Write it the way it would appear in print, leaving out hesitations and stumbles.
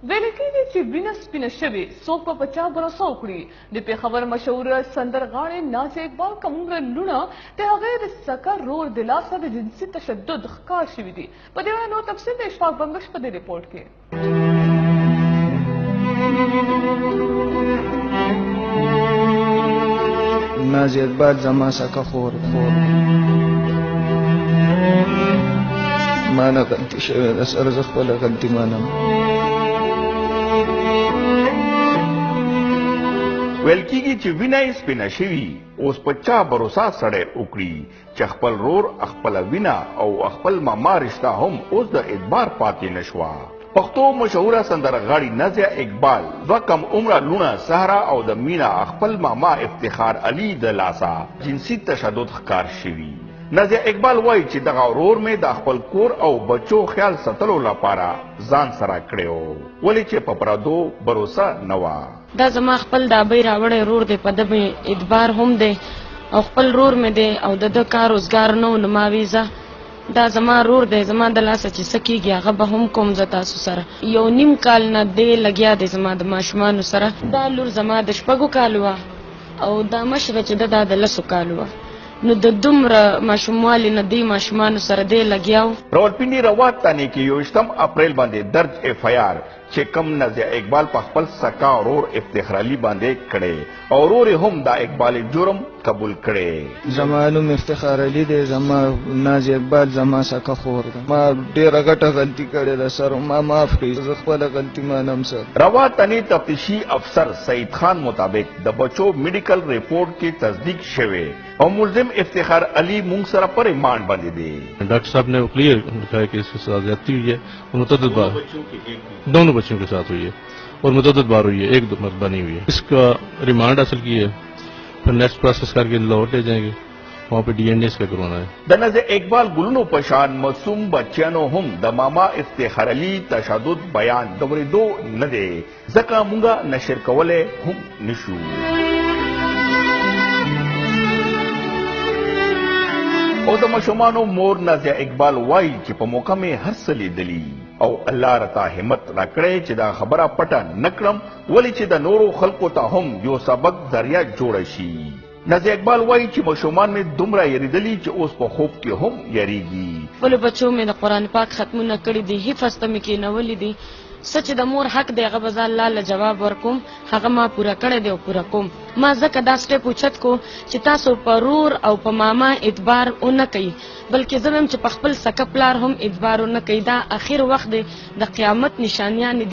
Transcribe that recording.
ویل کېږي چې وینه سپینه شوې څوک به په چا بروسه وکړي. د پېښور مشهوره سندرغاړې نازیه اقبال کومه لوڼه د هغې د سکه رور د لاسه د جنسي تشدد ښکار شوي دي. په دې اړه نور تفصیل د اشفاق بنګش په دې ریپورټ کې. نازیه اقبال زما سکه خور ما نه غلطي شوې ده، سره زه خپله غلطي منم. ویل کېږي چې وینه یې سپینه شوي اوس په چا بروسه سړی وکړي چې خپل رور خپله وینه او خپل ماما رشته هم اوس د اعتبار پاتې نشوه. پښتو مشهوره سندرغاړې نازیه اقبال دوه کم عمره لوڼه سهرا او د مینا خپل ماما افتخار علي د لاسه جنسي تشدد ښکار شوي. نازیه اقبال وایي چې دغه ورور مې د خپل کور او بچو خیال ساتلو لپاره ځان سره کړی و، ولې چې په پردو بروسه نه وه. دا زما خپل د ابۍ راوړی رور دی، په ده مې اعتبار هم دی او خپل رور مې دی او د ده کار روزګار نه و، نو ما وی زه دا زما رور دی، زما د لاسه چې څه کېږي هغه به هم کوم زه تاسو سره. 1.5 کال نه دی لګیا دی زما د ماشومانو سره. دا لور زما د 6 کالو وه او دا مشره چې ده دا د 10 کالو وه، نو د دومره ماشوموالي نه دې ماشومانو سره دی لګیاو. راولپنډي روا تانې کې 21 اپریل باندې درج FIR چې کم نازیه اقبال په خپل سکا ورور افتخار علي باندې کړی او ورور هم دا اقبال جرم قبول کړی. زما نوم افتخار علي دی، زما نازیه اقبال زما سکه خور ده. ما ډېره غټه غلطي کړې ده سر، ما معاف کړئ، زه خپله غلطي منم سر. روا تانې تفتیشي افسر سعید خان مطابق د بچو میډیکل ریپورټ کې تصدیق شوی اور ملزم افتخار علی مونگ سرا پر ریمانڈ باندھے دے. ڈاکٹر صاحب نے کلیئر لکھا ہے کہ اس کے ساتھ زیادتی ہوئی ہے اور متعدد بار دونوں بچوں کے ساتھ ہوئی ہے اور متعدد بار ہوئی ہے، ایک مرتبہ نہیں ہوئی ہے. اس کا ریمانڈ حاصل کی ہے، پھر نیکسٹ پروسیس کر کے لاہور لے جائیں گے، وہاں پہ DNA کا کروانا ہے. د نازیه اقبال ګلونو پشان معصوم بچیانو هم د ماما افتخار علي تشدد بیان د ورېدو نه دی، ځکه مونږه نشر کولی هم نشو. او د ماشومانو مور نازیه اقبال وایي چې په موقع مې هر څه لیدلي او الله راته همت راکړی چې دا خبره پټه نه کړم، ولې چې د نورو خلکو ته هم یو سبق ذریعه جوړه شي. نازیه اقبال وایي چې ماشومان مې دومره یریدلي چې اوس په خوب کې هم یریږي. خپلو بچو مې د قرآن پاک ختمونه کړي دي، حفظ ته مې کېنولي دي. څه چې د مور حق دی هغه به زه الله له جواب ورکوم، هغه ما پوره کړی دی او پوره کوم. ما ځکه دا سټیپ اوچت کو چې تاسو په رور او په ماما اعتبار ونه کوئ، بلکې زه وایم چې په خپل سکه پلار هم اعتبار ونه کوئ. دا اخر وخت دی، د قیامت نشانیانې